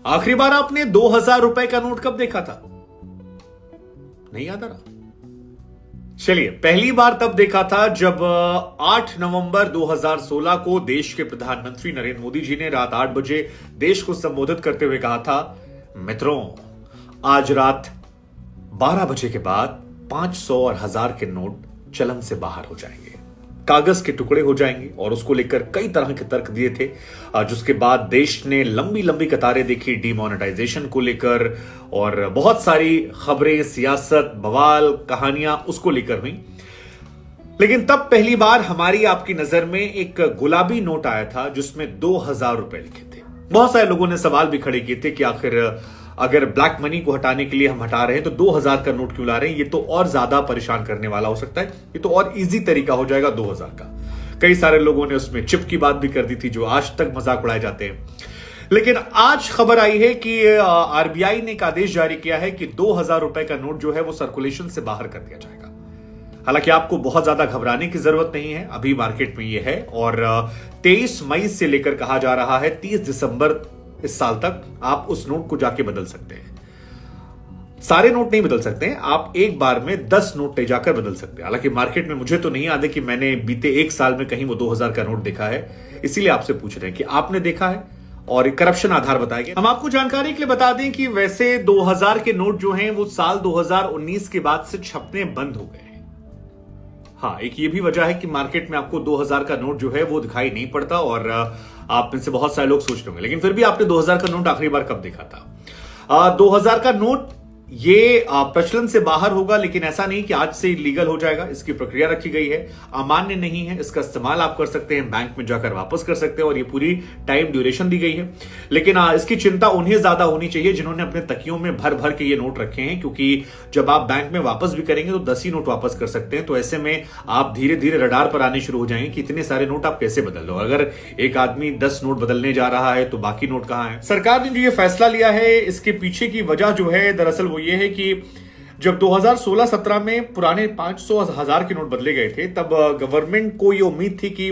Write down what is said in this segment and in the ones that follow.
आखिरी बार आपने 2,000 रुपए का नोट कब देखा था? नहीं याद आ रहा? चलिए, पहली बार तब देखा था जब 8 नवंबर 2016 को देश के प्रधानमंत्री नरेंद्र मोदी जी ने रात 8 बजे देश को संबोधित करते हुए कहा था, मित्रों, आज रात 12 बजे के बाद 500 और 1000 के नोट चलन से बाहर हो जाएंगे, कागज के टुकड़े हो जाएंगे। और उसको लेकर कई तरह के तर्क दिए थे, जिसके बाद देश ने लंबी लंबी कतारें देखी डीमोनेटाइजेशन को लेकर, और बहुत सारी खबरें, सियासत, बवाल, कहानियां उसको लेकर हुई। लेकिन तब पहली बार हमारी आपकी नजर में एक गुलाबी नोट आया था जिसमें 2,000 रुपए लिखे थे। बहुत सारे लोगों ने सवाल भी खड़े किए थे कि आखिर अगर ब्लैक मनी को हटाने के लिए हम हटा रहे हैं तो 2,000 का नोट क्यों ला रहे हैं? ये तो और ज्यादा परेशान करने वाला हो सकता है, ये तो और इजी तरीका हो जाएगा 2,000 का। कई सारे लोगों ने उसमें चिप की बात भी कर दी थी, जो आज तक मजाक उड़ाए जाते हैं। लेकिन आज खबर आई है कि आरबीआई ने एक आदेश जारी किया है कि 2,000 रुपए का नोट जो है वो सर्कुलेशन से बाहर कर दिया जाएगा। हालांकि आपको बहुत ज्यादा घबराने की जरूरत नहीं है, अभी मार्केट में ये है, और 23 मई से लेकर कहा जा रहा है 30 दिसंबर इस साल तक आप उस नोट को जाके बदल सकते हैं। सारे नोट नहीं बदल सकते हैं, आप एक बार में 10 नोट ले जाकर बदल सकते हैं। हालांकि मार्केट में मुझे तो नहीं याद है कि मैंने बीते एक साल में कहीं वो 2,000 का नोट देखा है, इसीलिए आपसे पूछ रहे हैं कि आपने देखा है और करप्शन आधार बताएंगे। हम आपको जानकारी के लिए बता दें कि वैसे 2,000 के नोट जो हैं वो साल 2019 के बाद से छपने बंद हो गए हैं। हाँ, एक ये भी वजह है कि मार्केट में आपको 2,000 का नोट जो है वो दिखाई नहीं पड़ता, और आप में से बहुत सारे लोग सोच रहे होंगे, लेकिन फिर भी आपने 2,000 का नोट आखिरी बार कब देखा था? 2,000 का नोट ये प्रचलन से बाहर होगा, लेकिन ऐसा नहीं कि आज से लीगल हो जाएगा। इसकी प्रक्रिया रखी गई है, अमान्य नहीं है, इसका इस्तेमाल आप कर सकते हैं, बैंक में जाकर वापस कर सकते हैं, और ये पूरी टाइम ड्यूरेशन दी गई है। लेकिन इसकी चिंता उन्हें ज्यादा होनी चाहिए जिन्होंने अपने तकियों में भर भर के ये नोट रखे हैं, क्योंकि जब आप बैंक में वापस भी करेंगे तो 10 ही नोट वापस कर सकते हैं। तो ऐसे में आप धीरे धीरे रडार पर आने शुरू हो जाएंगे कि इतने सारे नोट आप कैसे बदल दो। अगर एक आदमी 10 नोट बदलने जा रहा है तो बाकी नोट कहां है? सरकार ने जो ये फैसला लिया है, इसके पीछे की वजह जो है दरअसल वो ये है कि जब 2016-17 में पुराने 500 और 1000 के नोट बदले गए थे, तब गवर्नमेंट को यह उम्मीद थी कि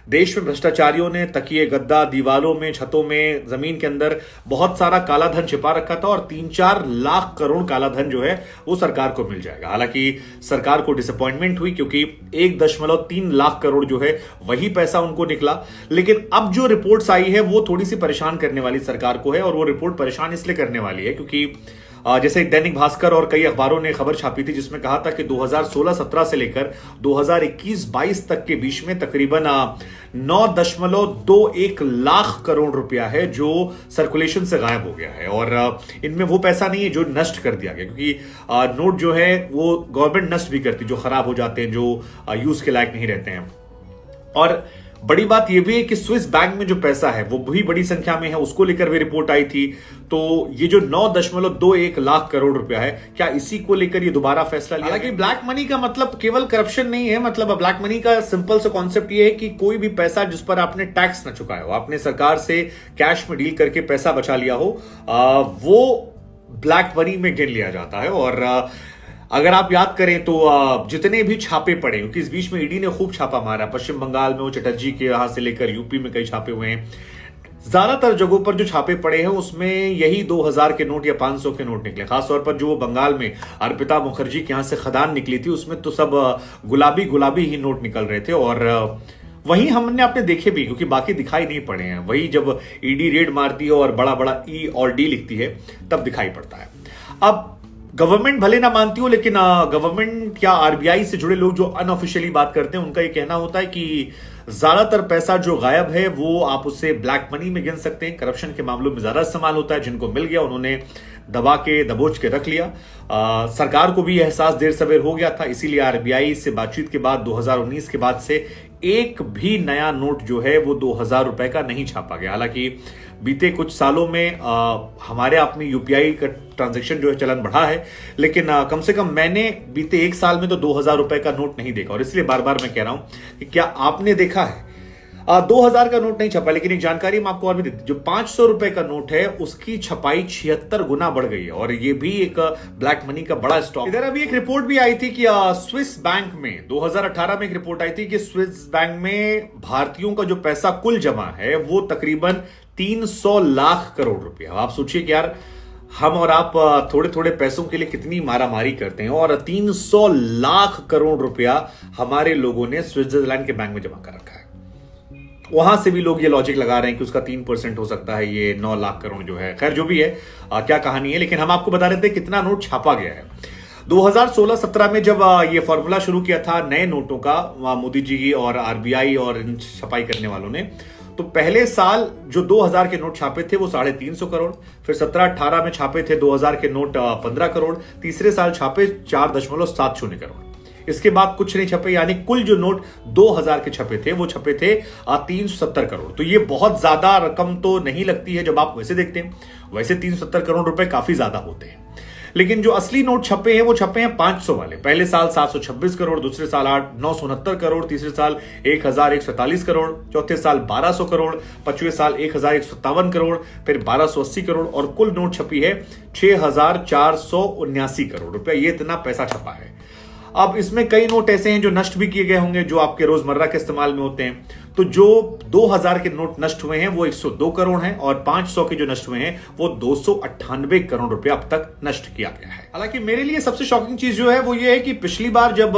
देश में भ्रष्टाचारियों ने तकिए गद्दा, दीवालों में, छतों में, जमीन के अंदर बहुत सारा काला धन छिपा रखा था, और 3-4 लाख करोड़ काला धन जो है वो सरकार को मिल जाएगा। हालांकि सरकार को डिसअपॉइंटमेंट हुई, क्योंकि 1.3 लाख करोड़ जो है वही पैसा उनको निकला। लेकिन अब जो रिपोर्ट्स आई है वो थोड़ी सी परेशान करने वाली सरकार को है, और वो रिपोर्ट परेशान इसलिए करने वाली है क्योंकि जैसे दैनिक भास्कर और कई अखबारों ने खबर छापी थी जिसमें कहा था कि 2016-17 से लेकर 2021-22 तक के बीच में तकरीबन 9.21 लाख करोड़ रुपया है जो सर्कुलेशन से गायब हो गया है। और इनमें वो पैसा नहीं है जो नष्ट कर दिया गया, क्योंकि नोट जो है वो गवर्नमेंट नष्ट भी करती, जो खराब हो जाते हैं, जो यूज के लायक नहीं रहते हैं। और बड़ी बात यह भी है कि स्विस बैंक में जो पैसा है वो भी बड़ी संख्या में है, उसको लेकर भी रिपोर्ट आई थी। तो ये जो 9.21 लाख करोड़ रुपया है, क्या इसी को लेकर ये दोबारा फैसला लिया? हालांकि ब्लैक मनी का मतलब केवल करप्शन नहीं है, मतलब ब्लैक मनी का सिंपल सा कॉन्सेप्ट ये है कि कोई भी पैसा जिस पर आपने टैक्स न चुकाया हो, आपने सरकार से कैश में डील करके पैसा बचा लिया हो, वो ब्लैक मनी में गिन लिया जाता है। और अगर आप याद करें तो जितने भी छापे पड़े, क्योंकि इस बीच में ईडी ने खूब छापा मारा, पश्चिम बंगाल में वो चटर्जी के यहां से लेकर यूपी में कई छापे हुए हैं, ज्यादातर जगहों पर जो छापे पड़े हैं उसमें यही 2,000 के नोट या 500 के नोट निकले। खासतौर पर जो वो बंगाल में अर्पिता मुखर्जी के यहां से खदान निकली थी, उसमें तो सब गुलाबी गुलाबी ही नोट निकल रहे थे। और वही हमने आपने देखे भी, क्योंकि बाकी दिखाई नहीं पड़े हैं। वही जब ईडी रेड मारती है और बड़ा बड़ा ई और डी लिखती है तब दिखाई पड़ता है। अब गवर्नमेंट भले ना मानती हो, लेकिन गवर्नमेंट या आरबीआई से जुड़े लोग जो अनऑफिशियली बात करते हैं उनका ये कहना होता है कि ज्यादातर पैसा जो गायब है वो आप उसे ब्लैक मनी में गिन सकते हैं। करप्शन के मामलों में ज्यादा इस्तेमाल होता है, जिनको मिल गया उन्होंने दबा के दबोच के रख लिया। सरकार को भी एहसास देर सवेर हो गया था, इसीलिए आरबीआई से बातचीत के बाद 2019 के बाद से एक भी नया नोट जो है वो 2,000 रुपए का नहीं छापा गया। हालांकि बीते कुछ सालों में हमारे आप में यूपीआई का ट्रांजैक्शन जो है चलन बढ़ा है, लेकिन कम से कम मैंने बीते एक साल में तो 2,000 रुपए का नोट नहीं देखा। और इसलिए बार बार मैं कह रहा हूं कि क्या आपने देखा है? 2,000 का नोट नहीं छपा, लेकिन एक जानकारी मैं आपको और भी देती, जो 500 रुपए का नोट है उसकी छपाई 76 गुना बढ़ गई है, और ये भी एक ब्लैक मनी का बड़ा स्टॉक। इधर अभी एक रिपोर्ट भी आई थी कि स्विस बैंक में 2018 में एक रिपोर्ट आई थी कि स्विस बैंक में भारतीयों का जो पैसा कुल जमा है वो तकरीबन 300 लाख करोड़ रुपया। आप सोचिए कि यार हम और आप थोड़े थोड़े पैसों के लिए कितनी मारामारी करते हैं, और 300 लाख करोड़ रुपया हमारे लोगों ने स्विट्जरलैंड के बैंक में जमा कर रखा है। वहां से भी लोग ये लॉजिक लगा रहे हैं कि उसका 3% हो सकता है, ये 9 लाख करोड़ जो है। खैर जो भी है, क्या कहानी है, लेकिन हम आपको बता रहे थे कितना नोट छापा गया है। 2016-17 में जब ये फॉर्मूला शुरू किया था नए नोटों का, मोदी जी और आरबीआई और इन छपाई करने वालों ने, तो पहले साल जो 2000 के नोट छापे थे वो 350 करोड़, फिर 17-18 में छापे थे 2000 के नोट 15 करोड़, तीसरे साल छापे 4.70 करोड़। इसके बाद कुछ नहीं छपे, यानी कुल जो नोट 2000 के छपे थे वो छपे थे 370 करोड़। तो ये बहुत ज्यादा रकम तो नहीं लगती है जब आप वैसे देखते हैं, वैसे 370 करोड़ रुपए काफी ज्यादा होते हैं, लेकिन जो असली नोट छपे हैं वो छपे हैं 500 वाले। पहले साल 726 करोड़, दूसरे साल 969 करोड़, तीसरे साल 1147 करोड़, चौथे साल 1200 करोड़, पांचवें साल 1157 करोड़, फिर 1280 करोड़, और कुल नोट छपी है 6479 करोड़ रुपया। ये इतना पैसा छपा है। अब इसमें कई नोट ऐसे हैं जो नष्ट भी किए गए होंगे, जो आपके रोजमर्रा के इस्तेमाल में होते हैं। तो जो 2000 के नोट नष्ट हुए हैं वो 102 करोड़ हैं, और 500 के जो नष्ट हुए हैं वो 298 करोड़ रुपया अब तक नष्ट किया गया है। हालांकि मेरे लिए सबसे शॉकिंग चीज जो है वो ये है कि पिछली बार जब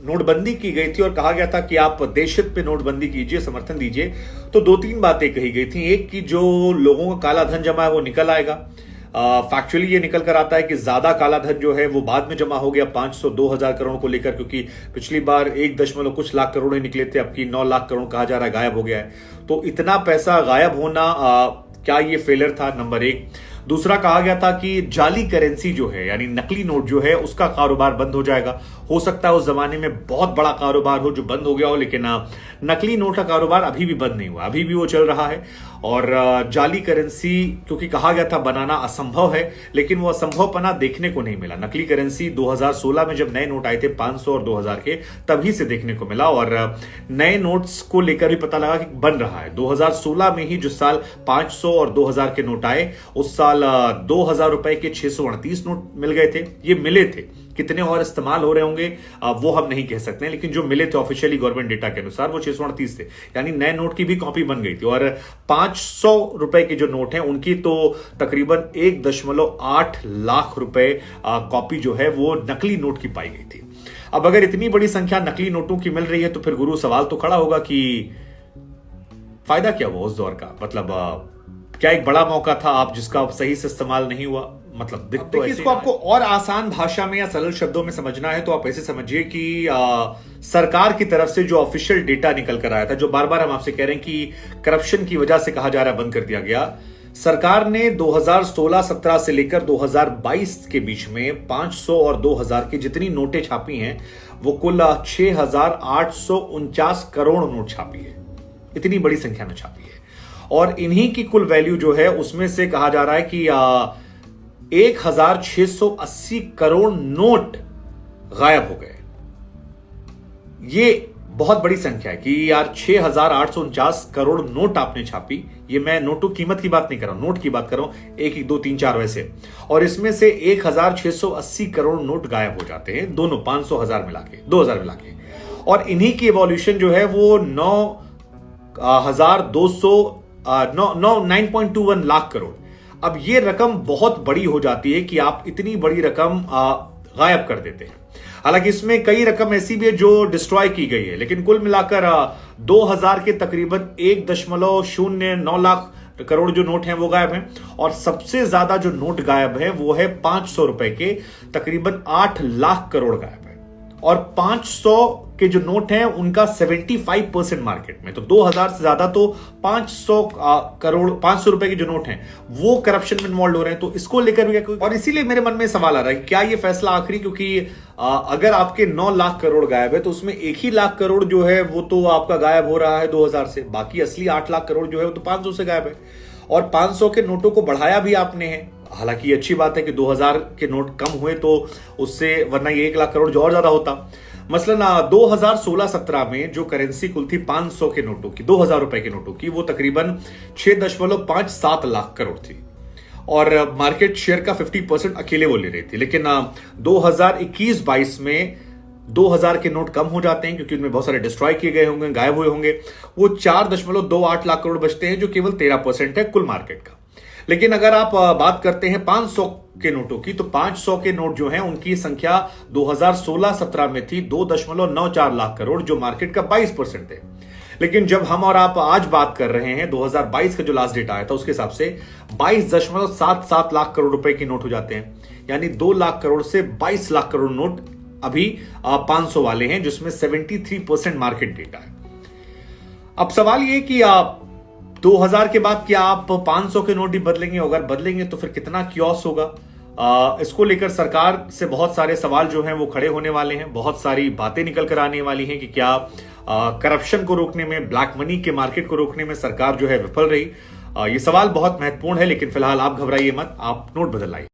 नोटबंदी की गई थी और कहा गया था कि आप देशहित पे नोटबंदी कीजिए, समर्थन दीजिए, तो 2-3 बातें कही गई थी। एक कि जो लोगों का काला धन जमा है वो निकल आएगा। फैक्चुअली ये निकल कर आता है कि ज्यादा काला धन जो है वो बाद में जमा हो गया 500-2000 करोड़ को लेकर, क्योंकि पिछली बार 1 कुछ लाख करोड़ ही निकले थे, अब की 9 लाख करोड़ कहा जा रहा है गायब हो गया है। तो इतना पैसा गायब होना, क्या ये फेलियर था? नंबर 1। दूसरा, कहा गया था कि जाली करेंसी जो है, यानी नकली नोट जो है, उसका कारोबार बंद हो जाएगा। हो सकता है उस जमाने में बहुत बड़ा कारोबार हो जो बंद हो गया हो, लेकिन नकली नोट का कारोबार अभी भी बंद नहीं हुआ, अभी भी वो चल रहा है। और जाली करेंसी, क्योंकि कहा गया था बनाना असंभव है, लेकिन वो असंभवपना देखने को नहीं मिला। नकली करेंसी 2016 में जब नए नोट आए थे 500 और 2000 के, तभी से देखने को मिला, और नए नोट्स को लेकर भी पता लगा कि बन रहा है। 2016 में ही जिस साल 500 और 2000 के नोट आए, उस साल 2000 रुपए के 638 नोट मिल गए थे। ये मिले थे, कितने और इस्तेमाल हो रहे होंगे वो हम नहीं कह सकते, लेकिन जो मिले थे ऑफिशियली गवर्नमेंट डेटा के अनुसार वो 638 थे, यानी नए नोट की भी कॉपी बन गई थी। और 500 रुपए के जो नोट हैं उनकी तो तकरीबन 1.8 लाख रुपए कॉपी जो है वो नकली नोट की पाई गई थी। अब अगर इतनी बड़ी संख्या नकली नोटों की मिल रही है तो फिर गुरु सवाल तो खड़ा होगा कि फायदा क्या हुआ उस दौर का? मतलब क्या एक बड़ा मौका था आप जिसका सही से इस्तेमाल नहीं हुआ? मतलब देखिए, इसको आपको और आसान भाषा में या सरल शब्दों में समझना है तो आप ऐसे समझिए कि सरकार की तरफ से जो ऑफिशियल डेटा निकल कर आया था, जो बार बार हम आपसे कह रहे हैं कि करप्शन की वजह से कहा जा रहा है बंद कर दिया गया, सरकार ने 2016-17 से लेकर 2022 के बीच में 500 और 2000 की जितनी नोटें छापी हैं वो कुल 6849 करोड़ नोट छापी है। इतनी बड़ी संख्या में छापी है, और इन्हीं की कुल वैल्यू जो है उसमें से कहा जा रहा है कि 1680 करोड़ नोट गायब हो गए। ये बहुत बड़ी संख्या है कि यार 6849 करोड़ नोट आपने छापी। ये मैं नोटों कीमत की बात नहीं कर रहा हूं, नोट की बात कर रहा हूं, 1, 2, 3, 4 वैसे, और इसमें से 1680 करोड़ नोट गायब हो जाते हैं, दोनों 500 1000 मिला के, 2000 मिला के। और इन्हीं की इवोल्यूशन जो है वो 9.21 लाख करोड़। अब ये रकम बहुत बड़ी हो जाती है कि आप इतनी बड़ी रकम गायब कर देते हैं। हालांकि इसमें कई रकम ऐसी भी है जो डिस्ट्रॉय की गई है, लेकिन कुल मिलाकर 2000 के तकरीबन 1.09 लाख करोड़ जो नोट हैं वो गायब हैं। और सबसे ज्यादा जो नोट गायब है वो है 500 रुपए के, तकरीबन 8 लाख करोड़ गायब है। और 500 के जो नोट हैं उनका 75% मार्केट में, तो 2000 से ज्यादा तो 500 करोड़ 500 रुपए के जो नोट हैं वो करप्शन में इन्वॉल्व हो रहे हैं। तो इसको लेकर भी क्या, और इसीलिए मेरे मन में सवाल आ रहा है कि क्या ये फैसला आखिरी, क्योंकि अगर आपके 9 लाख करोड़ गायब है तो उसमें 1 ही लाख करोड़ जो है वो तो आपका गायब हो रहा है 2000 से, बाकी असली 8 लाख करोड़ जो है वो तो 500 से गायब है। और 500 के नोटों को बढ़ाया भी आपने है। हालांकि अच्छी बात है कि 2000 के नोट कम हुए तो उससे, वरना ये 1 लाख करोड़ जो और ज्यादा होता। मसलन 2016-17 में जो करेंसी कुल थी 500 के नोटों की, 2000 रुपए के नोटों की, वो तकरीबन 6.57 लाख करोड़ थी, और मार्केट शेयर का 50% अकेले वो ले रही थी। लेकिन 2021-22 में 2000 के नोट कम हो जाते हैं क्योंकि उनमें बहुत सारे डिस्ट्रॉय किए गए होंगे, गायब हुए होंगे। वो 4.28 लाख करोड़ बचते हैं, जो केवल 13% है कुल मार्केट का। लेकिन अगर आप बात करते हैं 500 के नोटों की, तो 500 के नोट जो हैं उनकी संख्या 2016-17 में थी 2.94 लाख करोड़, जो मार्केट का 22% है। लेकिन जब हम और आप आज बात कर रहे हैं, 2022 का जो लास्ट डेटा आया था उसके हिसाब से 22.77 लाख करोड़ रुपए के नोट हो जाते हैं। यानी 2 लाख करोड़ से 22 लाख करोड़ नोट अभी 500 वाले हैं, जिसमें 73% मार्केट डेटा है। अब सवाल ये कि 2000 के बाद क्या आप 500 के नोट ही बदलेंगे? अगर बदलेंगे तो फिर कितना क्योस होगा? इसको लेकर सरकार से बहुत सारे सवाल जो हैं वो खड़े होने वाले हैं। बहुत सारी बातें निकल कर आने वाली हैं कि क्या करप्शन को रोकने में, ब्लैक मनी के मार्केट को रोकने में सरकार जो है विफल रही। ये सवाल बहुत महत्वपूर्ण है, लेकिन फिलहाल आप घबराइए मत, आप नोट बदल आइए।